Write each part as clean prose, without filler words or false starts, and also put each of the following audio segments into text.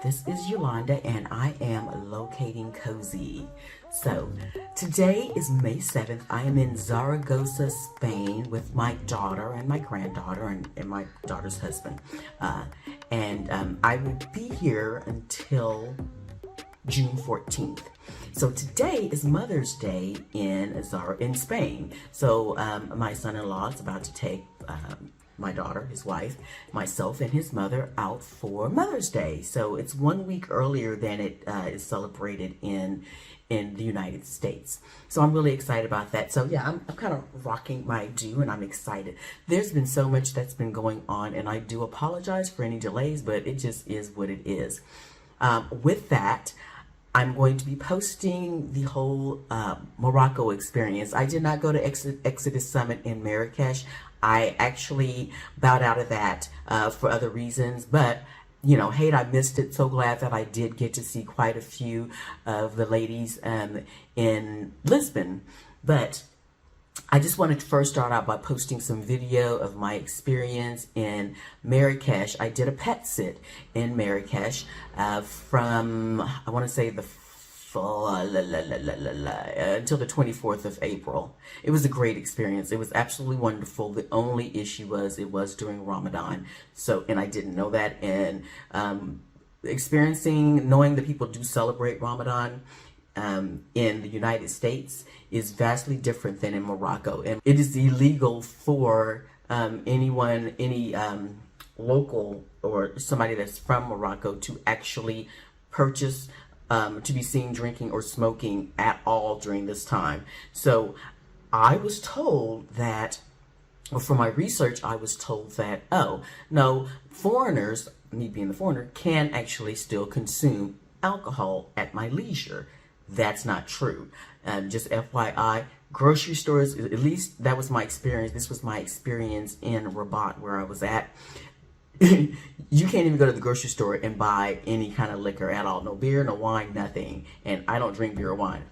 This is Yolanda and I am locating cozy. So today is May 7th. I am in Zaragoza, Spain with my daughter and my granddaughter and my daughter's husband. I will be here until June 14th. So today is Mother's Day in Spain. So my son-in-law is about to take my daughter, his wife, myself, and his mother out for Mother's Day. So it's 1 week earlier than it is celebrated in the United States. So I'm really excited about that. So yeah, I'm kind of rocking my do and I'm excited. There's been so much that's been going on and I do apologize for any delays, but it just is what it is. With that, I'm going to be posting the whole Morocco experience. I did not go to Exodus Summit in Marrakesh. I actually bowed out of that for other reasons, but you know, hey, I missed it. So glad that I did get to see quite a few of the ladies in Lisbon. But I just wanted to first start out by posting some video of my experience in Marrakesh. I did a pet sit in Marrakesh from, I want to say until the 24th of April. It was a great experience. It was absolutely wonderful. The only issue was it was during Ramadan. So, and I didn't know that. And knowing that people do celebrate Ramadan in the United States is vastly different than in Morocco. And it is illegal for any local or somebody that's from Morocco to actually purchase to be seen drinking or smoking at all during this time. So I was told that, or for my research, I was told that, oh, no, foreigners, me being the foreigner, can actually still consume alcohol at my leisure. That's not true. Just FYI, grocery stores, at least that was my experience. This was my experience in Rabat where I was at. You can't even go to the grocery store and buy any kind of liquor at all. No beer, no wine, nothing. And I don't drink beer or wine.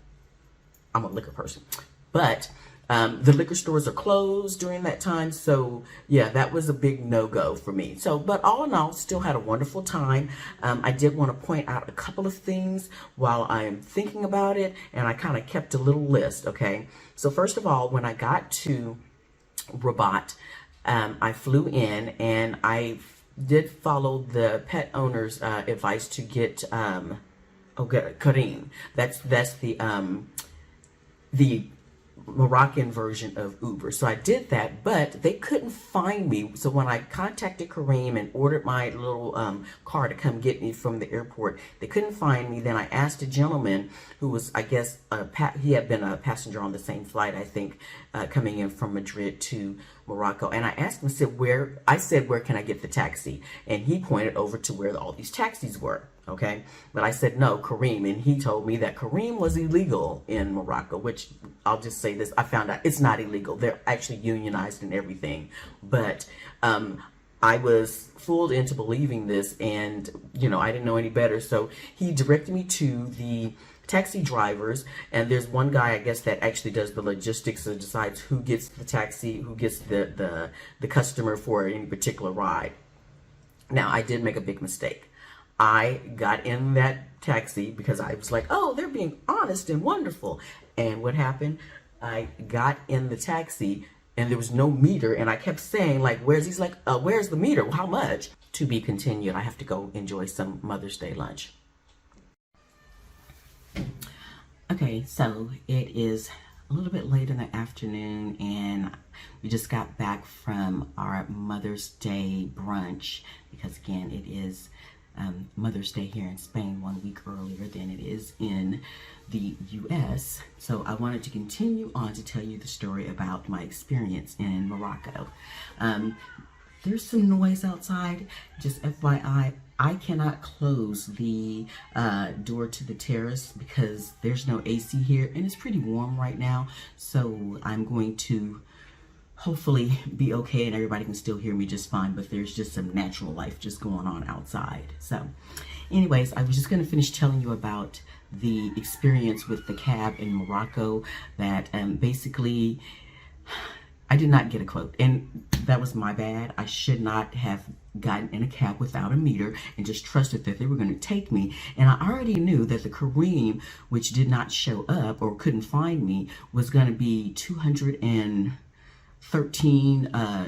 I'm a liquor person. But the liquor stores are closed during that time. So yeah, that was a big no-go for me. So, but all in all, still had a wonderful time. I did want to point out a couple of things while I am thinking about it. And I kind of kept a little list, okay? So first of all, when I got to Rabat, I flew in and I did follow the pet owner's advice to get Careem. That's the Moroccan version of Uber. So I did that, but they couldn't find me. So when I contacted Careem and ordered my little car to come get me from the airport, they couldn't find me. Then I asked a gentleman who was, I guess, he had been a passenger on the same flight, I think, coming in from Madrid to Morocco. And I asked him, where can I get the taxi? And he pointed over to where all these taxis were. Okay, but I said no, Careem, and he told me that Careem was illegal in Morocco, which I'll just say this, I found out it's not illegal. They're actually unionized and everything, but I was fooled into believing this, and you know, I didn't know any better. So he directed me to the taxi drivers, and there's one guy, I guess, that actually does the logistics and decides who gets the taxi, who gets the customer for any particular ride. Now, I did make a big mistake. I got in that taxi because I was like, oh, they're being honest and wonderful. And what happened? I got in the taxi and there was no meter. And I kept saying, like, where's the meter? How much? To be continued. I have to go enjoy some Mother's Day lunch. Okay, so it is a little bit late in the afternoon and we just got back from our Mother's Day brunch because, again, it is Mother's Day here in Spain 1 week earlier than it is in the US. So I wanted to continue on to tell you the story about my experience in Morocco. There's some noise outside. Just FYI, I cannot close the door to the terrace because there's no AC here and it's pretty warm right now. So I'm going to hopefully be okay and everybody can still hear me just fine, but there's just some natural life just going on outside. So anyways, I was just going to finish telling you about the experience with the cab in Morocco that basically I did not get a quote, and that was my bad. I should not have gotten in a cab without a meter and just trusted that they were going to take me. And I already knew that the Careem, which did not show up or couldn't find me, was going to be 213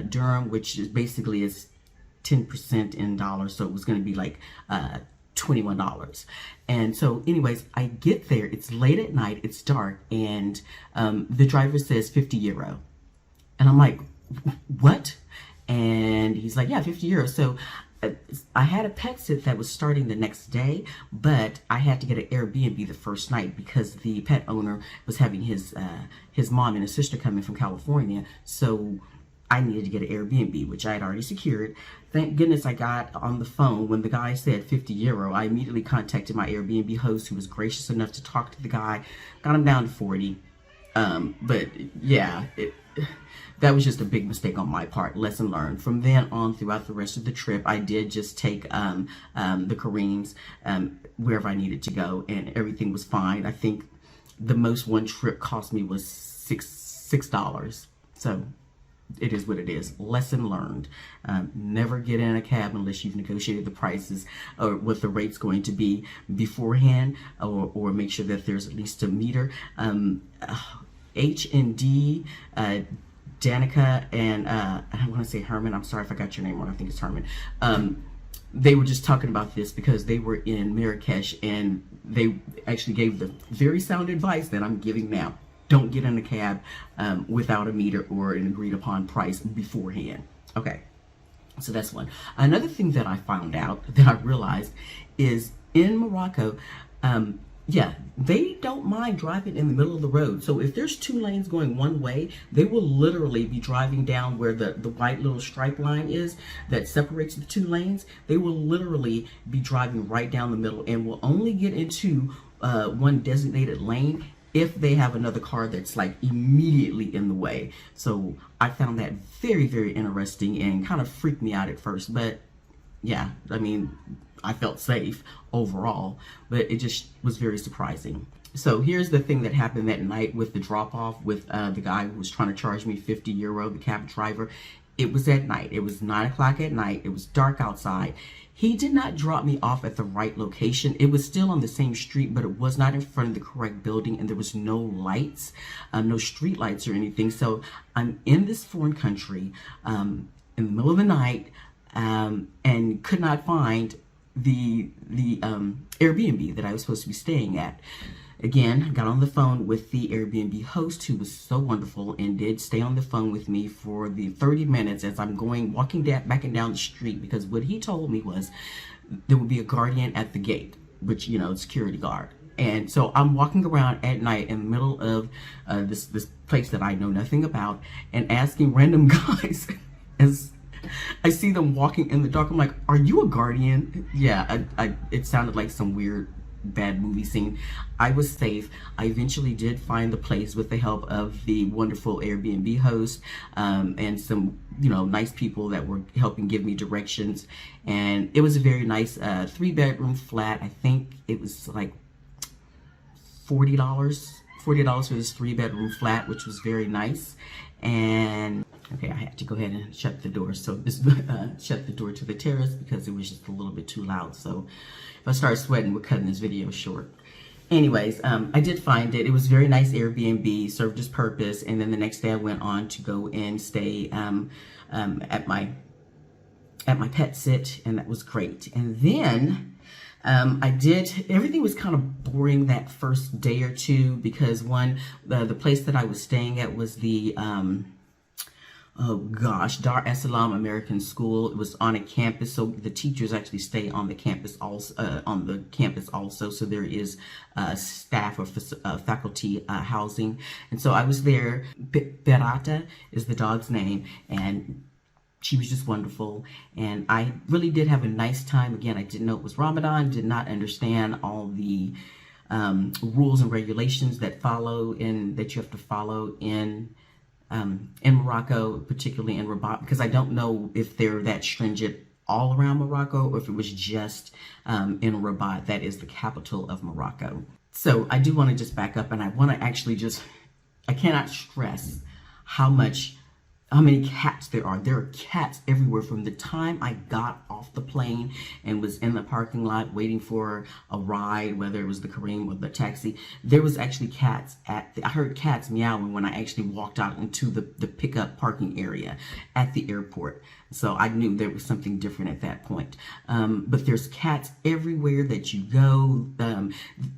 dirham, which is basically is 10% in dollars. So it was going to be like $21. And so anyways, I get there, it's late at night, it's dark, and the driver says 50 euro. And I'm like, what? And he's like, yeah, 50 euros. So I had a PetSit that was starting the next day, but I had to get an Airbnb the first night because the pet owner was having his mom and his sister coming from California. So I needed to get an Airbnb, which I had already secured. Thank goodness I got on the phone when the guy said 50 euro. I immediately contacted my Airbnb host, who was gracious enough to talk to the guy, got him down to 40. But yeah, that was just a big mistake on my part. Lesson learned. From then on, throughout the rest of the trip, I did just take the Careems wherever I needed to go, and everything was fine. I think the most one trip cost me was $6. So it is what it is. Lesson learned. Never get in a cab unless you've negotiated the prices or what the rate's going to be beforehand, or make sure that there's at least a meter. H&D, Danica, and I want to say Herman. I'm sorry if I got your name wrong. I think it's Herman. They were just talking about this because they were in Marrakesh, and they actually gave the very sound advice that I'm giving now. Don't get in a cab without a meter or an agreed upon price beforehand. Okay, so that's one. Another thing that I found out, that I realized, is in Morocco, yeah, they don't mind driving in the middle of the road. So if there's two lanes going one way, they will literally be driving down where the white little stripe line is that separates the two lanes. They will literally be driving right down the middle and will only get into one designated lane if they have another car that's like immediately in the way. So I found that very, very interesting and kind of freaked me out at first. But yeah, I mean, I felt safe overall, but it just was very surprising. So here's the thing that happened that night with the drop-off with the guy who was trying to charge me 50 euro, the cab driver. It was at night. It was 9 o'clock at night. It was dark outside. He did not drop me off at the right location. It was still on the same street, but it was not in front of the correct building, and there was no lights, no street lights or anything. So I'm in this foreign country in the middle of the night, and could not find the Airbnb that I was supposed to be staying at. Again, got on the phone with the Airbnb host, who was so wonderful and did stay on the phone with me for the 30 minutes as I'm walking back and down the street, because what he told me was there would be a guardian at the gate, which, you know, security guard. And so I'm walking around at night in the middle of this place that I know nothing about, and asking random guys as I see them walking in the dark. I'm like, are you a guardian? Yeah, it sounded like some weird bad movie scene. I was safe. I eventually did find the place with the help of the wonderful Airbnb host and some, you know, nice people that were helping give me directions. And it was a very nice 3-bedroom flat. I think it was like $40 for this 3-bedroom flat, which was very nice. And okay, I had to go ahead and shut the door. So this shut the door to the terrace because it was just a little bit too loud. So if I start sweating, we're cutting this video short. Anyways, I did find it. It was very nice Airbnb, served its purpose. And then the next day I went on to go and stay at my PetSit, and that was great. And then everything was kind of boring that first day or two, because the place that I was staying at was the Dar es Salaam American School. It was on a campus, so the teachers actually stay on the campus also. So there is staff or faculty housing, and so I was there. Berata is the dog's name, and she was just wonderful, and I really did have a nice time. Again, I didn't know it was Ramadan, did not understand all the rules and regulations that you have to follow in Morocco, particularly in Rabat, because I don't know if they're that stringent all around Morocco or if it was just in Rabat, that is the capital of Morocco. So I do want to just back up, and I want to actually I cannot stress how much how many cats there are. There are cats everywhere. From the time I got off the plane and was in the parking lot waiting for a ride, whether it was the Careem or the taxi, there was actually cats I heard cats meowing when I actually walked out into the pickup parking area at the airport. So I knew there was something different at that point. But there's cats everywhere that you go.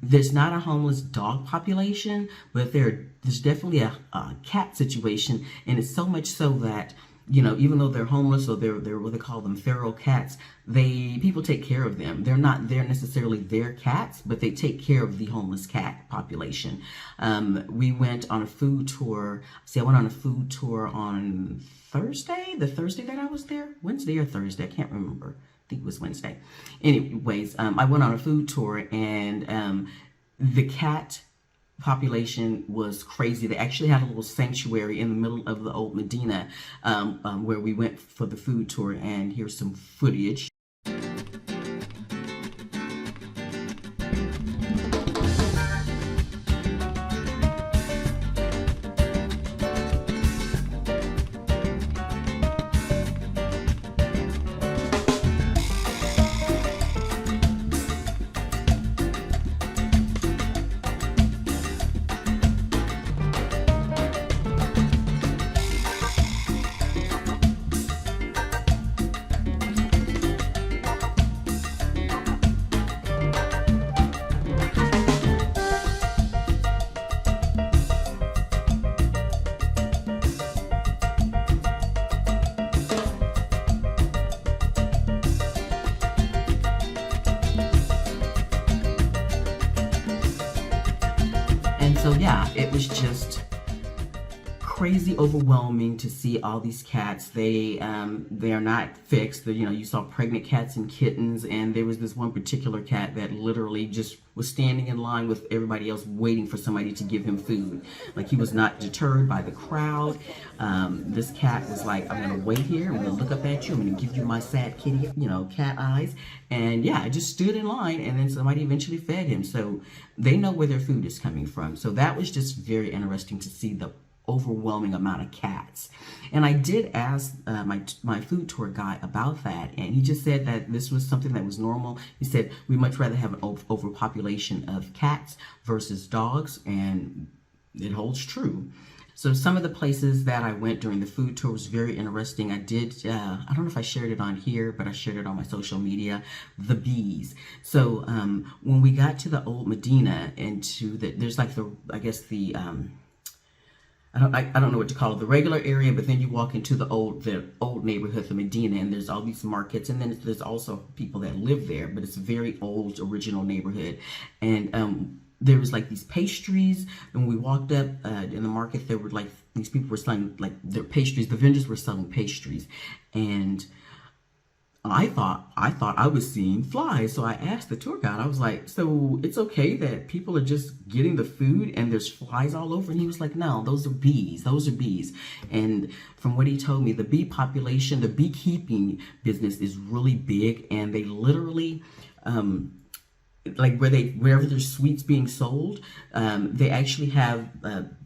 There's not a homeless dog population, but there's definitely a cat situation, and it's so much so that, you know, even though they're homeless, or they're what they call them, feral cats, people take care of them. They're not necessarily their cats, but they take care of the homeless cat population. We went on a food tour. I went on a food tour on Thursday, the Thursday that I was there, Wednesday or Thursday, I can't remember. I think it was Wednesday. Anyways, I went on a food tour, and the cat population was crazy. They actually had a little sanctuary in the middle of the old Medina, where we went for the food tour, and here's some footage. So yeah, it was just crazy overwhelming to see all these cats. They are not fixed. You know, you saw pregnant cats and kittens, and there was this one particular cat that literally just was standing in line with everybody else waiting for somebody to give him food. Like, he was not deterred by the crowd. This cat was like, I'm gonna wait here, I'm gonna look up at you, I'm gonna give you my sad kitty, you know, cat eyes. And yeah, I just stood in line, and then somebody eventually fed him. So they know where their food is coming from. So that was just very interesting to see the overwhelming amount of cats. And I did ask my food tour guide about that, and he just said that this was something that was normal. He said we much rather have an overpopulation of cats versus dogs, and it holds true. So some of the places that I went during the food tour was very interesting. I did, I don't know if I shared it on here, but I shared it on my social media, the bees. So when we got to the old Medina, there's like I guess the, I don't know what to call it, the regular area, but then you walk into the old neighborhood, the Medina, and there's all these markets, and then there's also people that live there, but it's a very old, original neighborhood. And there was like these pastries, and when we walked up in the market, there were like, these people were selling like their pastries, the vendors were selling pastries, and I thought I was seeing flies. So I asked the tour guide, I was like, so it's okay that people are just getting the food and there's flies all over? And he was like, no, those are bees. And from what he told me, the bee population, the beekeeping business is really big, and they literally, like wherever there's sweets being sold, they actually have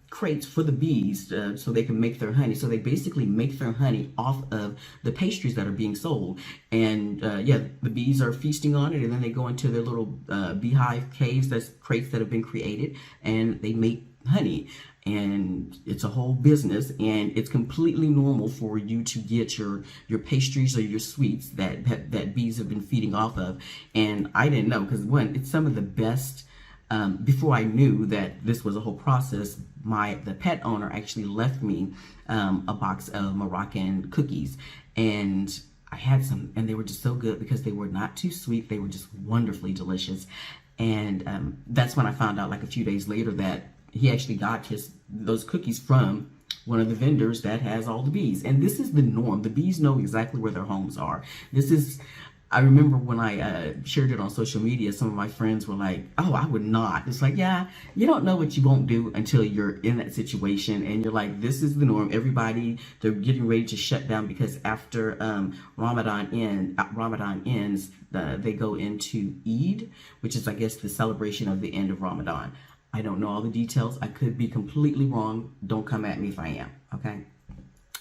crates for the bees so they can make their honey. So they basically make their honey off of the pastries that are being sold. And yeah, the bees are feasting on it, and then they go into their little beehive caves, that's crates that have been created, and they make honey. And it's a whole business, and it's completely normal for you to get your pastries or your sweets that bees have been feeding off of. And I didn't know, because it's some of the best. Before I knew that this was a whole process, the pet owner actually left me a box of Moroccan cookies, and I had some, and they were just so good because they were not too sweet. They were just wonderfully delicious. And that's when I found out, like a few days later, that he actually got those cookies from one of the vendors that has all the bees. And this is the norm. The bees know exactly where their homes are. I remember when I shared it on social media, some of my friends were like, oh, I would not. It's like, yeah, you don't know what you won't do until you're in that situation. And you're like, this is the norm. They're getting ready to shut down, because after Ramadan ends, they go into Eid, which is, I guess, the celebration of the end of Ramadan. I don't know all the details. I could be completely wrong. Don't come at me if I am, okay?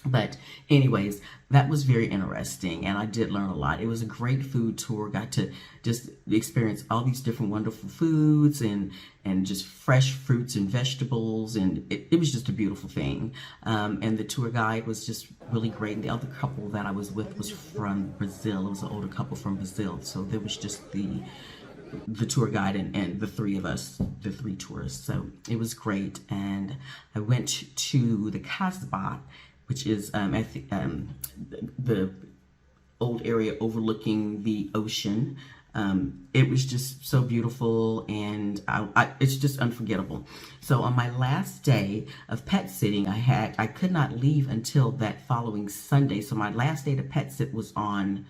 But anyways, that was very interesting, and I did learn a lot. It was a great food tour. Got to just experience all these different wonderful foods and just fresh fruits and vegetables, and it was just a beautiful thing. And the tour guide was just really great. And the other couple that I was with was from Brazil. It was an older couple from Brazil, so there was just the tour guide and the three of us, the three tourists. So it was great. And I went to the Kasbah, which is the old area overlooking the ocean. It was just so beautiful, and it's just unforgettable. So on my last day of pet sitting, I could not leave until that following Sunday. So my last day to pet sit was on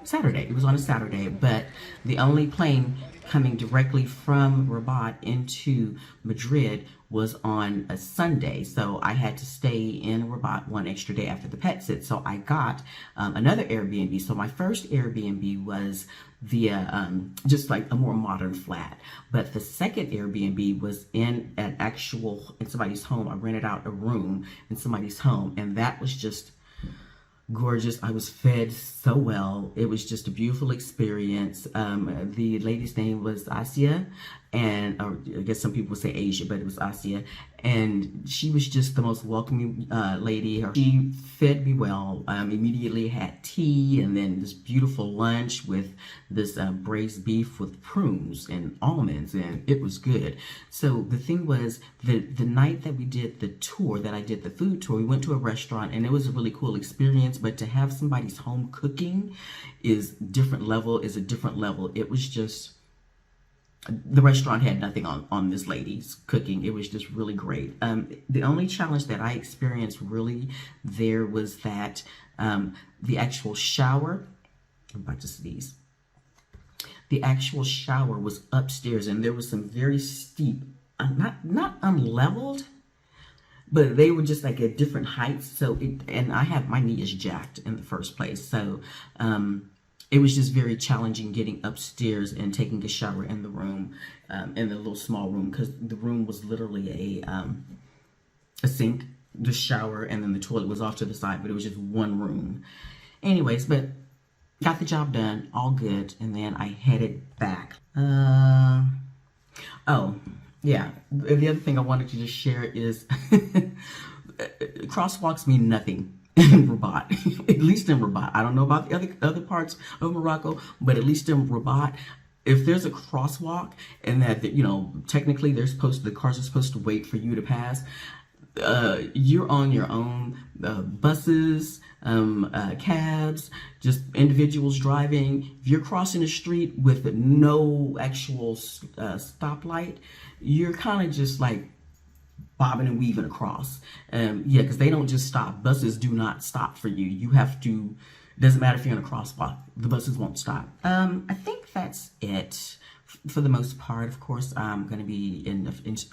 Saturday. It was on a Saturday, but the only plane coming directly from Rabat into Madrid was on a Sunday, so I had to stay in Rabat one extra day after the pet sit. So I got another Airbnb. So my first Airbnb was via just like a more modern flat, but the second Airbnb was in somebody's home. I rented out a room in somebody's home, and that was just gorgeous. I was fed so well. It was just a beautiful experience. The lady's name was Asia, and I guess some people would say Asia, but it was Asia, and she was just the most welcoming lady. She fed me well. Immediately had tea, and then this beautiful lunch with this braised beef with prunes and almonds, and it was good. So the thing was, the night that we did the tour, that I did the food tour, we went to a restaurant, and it was a really cool experience. But to have somebody's home cooking is a different level. It was just, the restaurant had nothing on this lady's cooking. It was just really great. The only challenge that I experienced really there was that the actual shower, I'm about to sneeze. The actual shower was upstairs, and there was some very steep, not unleveled, but they were just like at different heights. So my knee is jacked in the first place. So it was just very challenging getting upstairs and taking a shower in the room, in the little small room, because the room was literally a sink, the shower, and then the toilet was off to the side, but it was just one room. Anyways, but got the job done, all good, and then I headed back. Yeah, the other thing I wanted to just share is crosswalks mean nothing in Rabat, at least in Rabat. I don't know about the other parts of Morocco, but at least in Rabat, if there's a crosswalk and that, technically the cars are supposed to wait for you to pass, you're on your own. Buses, cabs, just individuals driving. If you're crossing the street with no actual stoplight, you're kind of just like bobbing and weaving across. Because they don't just stop. Buses do not stop for you. You have to, doesn't matter if you're in a crosswalk, the buses won't stop. I think that's it. For the most part, of course, I'm going to be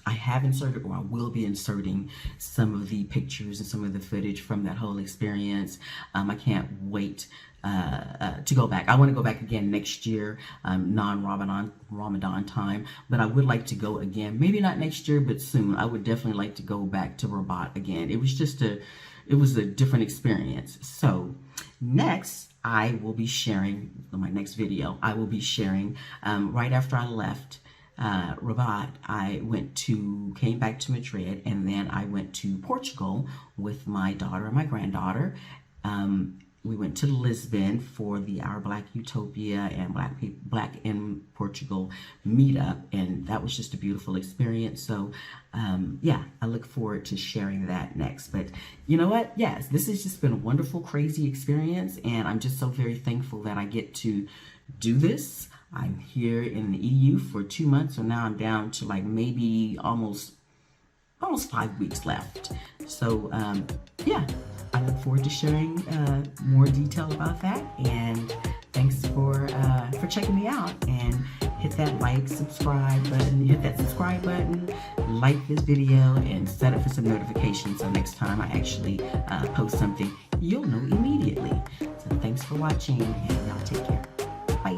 I have inserted, or I will be inserting, some of the pictures and some of the footage from that whole experience. I can't wait to go back. I want to go back again next year, Ramadan time, but I would like to go again. Maybe not next year, but soon. I would definitely like to go back to Rabat again. It was just it was a different experience. So next, I will be sharing, my next video, I will be sharing, right after I left Rabat, I came back to Madrid, and then I went to Portugal with my daughter and my granddaughter. We went to Lisbon for the Our Black Utopia and Black in Portugal meetup, and that was just a beautiful experience. So yeah, I look forward to sharing that next. But you know what? Yes, this has just been a wonderful, crazy experience, and I'm just so very thankful that I get to do this. I'm here in the EU for 2 months, so now I'm down to like maybe almost 5 weeks left. So yeah, I look forward to sharing more detail about that, and thanks for checking me out. And hit that subscribe button, like this video, and set up for some notifications so next time I actually post something, you'll know immediately. So thanks for watching, and y'all take care. Bye.